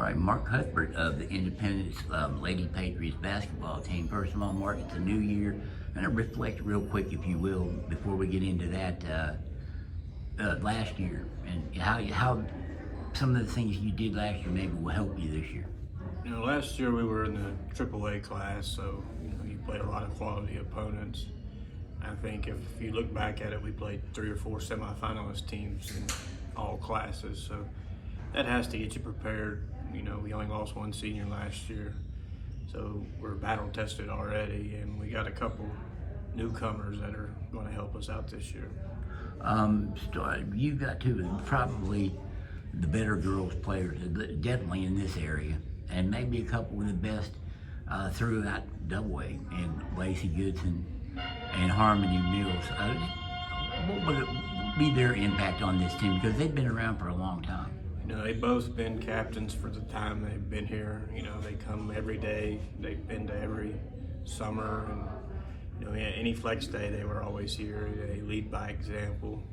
right, Mark Cuthbert of the Independence Lady Patriots basketball team. First of all, Mark, it's a new year. I'm going to reflect real quick, if you will, before we get into that last year and how some of the things you did last year maybe will help you this year. Last year we were in the AAA class, so you played a lot of quality opponents. I think if you look back at it, we played 3 or 4 semifinalist teams in all classes, so that has to get you prepared. We only lost 1 senior last year, so we're battle tested already, and we got a couple newcomers that are going to help us out this year. You've got two of probably the better girls players, definitely in this area, and maybe a couple of the best throughout Double A, and Lacey, Goodson, and Harmony Mills. What would be their impact on this team, because they've been around for a long time? They've both been captains for the time they've been here. They come every day. They've been to every summer, and any flex day they were always here. They lead by example.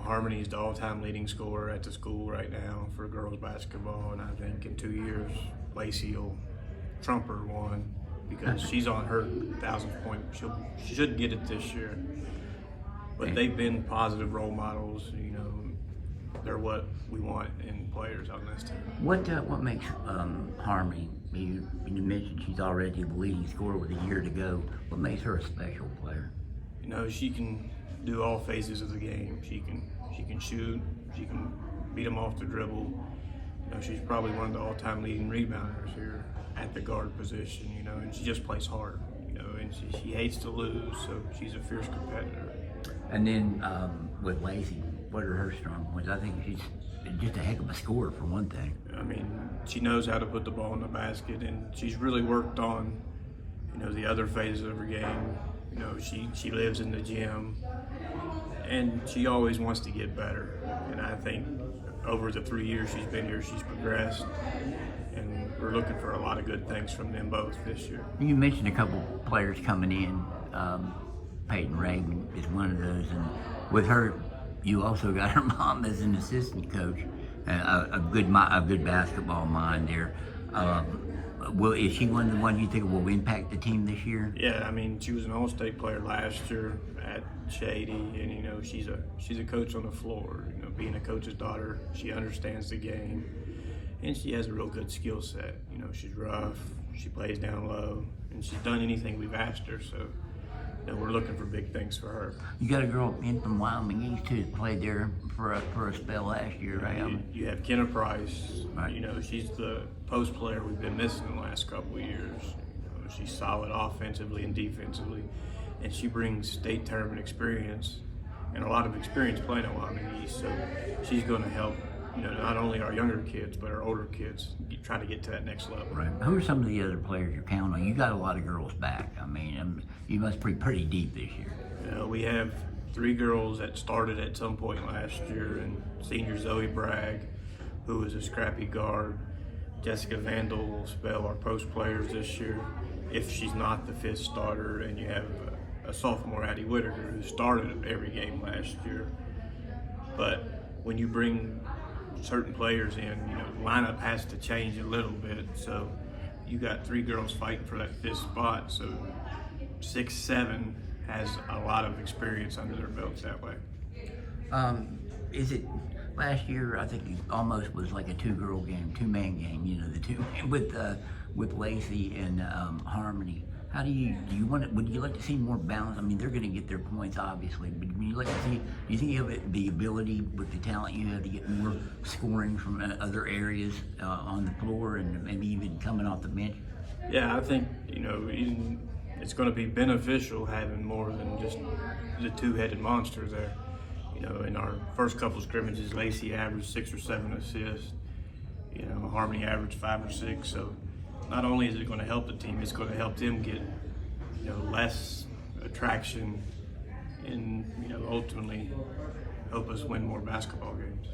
Harmony is the all-time leading scorer at the school right now for girls basketball, and I think in 2 years Lacey will trump her one, because she's on her 1,000th point. She should get it this year. But they've been positive role models. They're what we want in players on this team. What makes Harmony? You mentioned she's already the leading scorer with a year to go. What makes her a special player? She can do all phases of the game. She can shoot. She can beat them off the dribble. She's probably one of the all-time leading rebounders here at the guard position. And she just plays hard. And she hates to lose, so she's a fierce competitor. And then with Lacey, what are her strong points? I think she's just a heck of a scorer, for one thing. She knows how to put the ball in the basket, and she's really worked on, the other phases of her game. She lives in the gym, and she always wants to get better. And I think over the 3 years she's been here, she's progressed, and we're looking for a lot of good things from them both this year. You mentioned a couple players coming in. Peyton Reagan is one of those, and with her, you also got her mom as an assistant coach, a good basketball mind there. Is she one of the ones you think will impact the team this year? Yeah, she was an All-State player last year at Shady, and she's a coach on the floor. Being a coach's daughter, she understands the game, and she has a real good skill set. She's rough, she plays down low, and she's done anything we've asked her. So we're looking for big things for her. You got a girl in from Wyoming East who played there for a spell last year, right? You have Kenna Price. Right. She's the post player we've been missing the last couple of years. She's solid offensively and defensively, and she brings state tournament experience and a lot of experience playing at Wyoming East. So she's going to help not only our younger kids, but our older kids try to get to that next level. Right. Who are some of the other players you're counting on? You got a lot of girls back. You must be pretty deep this year. We have 3 girls that started at some point last year, and senior Zoe Bragg, who is a scrappy guard. Jessica Vandal will spell our post players this year if she's not the 5th starter, and you have a sophomore, Addie Whitaker, who started every game last year. But when you bring certain players in, the lineup has to change a little bit. So you got 3 girls fighting for that 5th spot. So 6, 7 has a lot of experience under their belts that way. Is it last year? I think it almost was like a 2-girl game, 2-man game. The two with Lacey and Harmony. How do you want it? Would you like to see more balance? They're going to get their points, obviously, but would you like to see? Do you think you have the ability with the talent you have to get more scoring from other areas on the floor, and maybe even coming off the bench? Yeah, I think it's going to be beneficial having more than just the 2-headed monster there. In our first couple of scrimmages, Lacey averaged 6 or 7 assists. Harmony averaged 5 or 6. So not only is it going to help the team, it's going to help them get less attraction, and ultimately help us win more basketball games.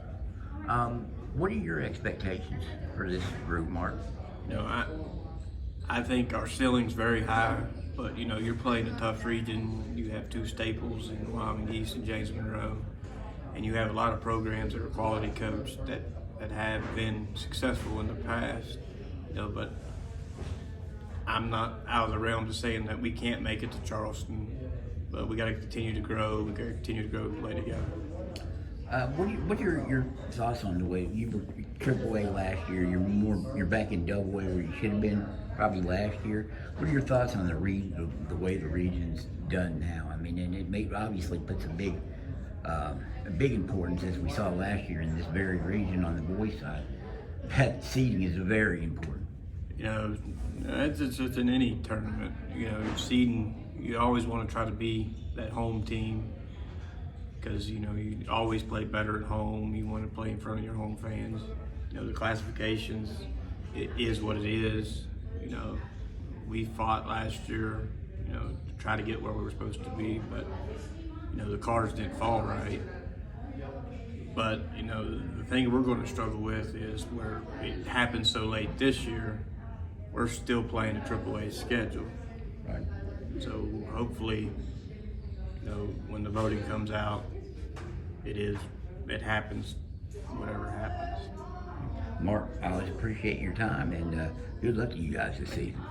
What are your expectations for this group, Mark? I think our ceiling's very high, but you're playing a tough region. You have 2 staples in Wyoming East and James Monroe, and you have a lot of programs that are quality coached that that have been successful in the past, you know, but I'm not out of the realm of saying that we can't make it to Charleston, but we got to continue to grow. We got to continue to grow and play together. What are your thoughts on the way you were AAA last year? You're back in Double A where you should have been probably last year. What are your thoughts on the way the region's done now? I mean, and obviously puts a big importance, as we saw last year in this very region on the boys' side. That seeding is very important. You know, it's in any tournament. You know, seeding, you always want to try to be that home team because, you know, you always play better at home. You want to play in front of your home fans. You know, the classifications, it is what it is. You know, we fought last year, you know, to try to get where we were supposed to be, but, you know, the cards didn't fall right. But, you know, the thing we're going to struggle with is where it happened so late this year, we're still playing a AAA schedule. Right. So hopefully, you know, when the voting comes out, it happens, whatever happens. Mark, I always appreciate your time, and good luck to you guys this season.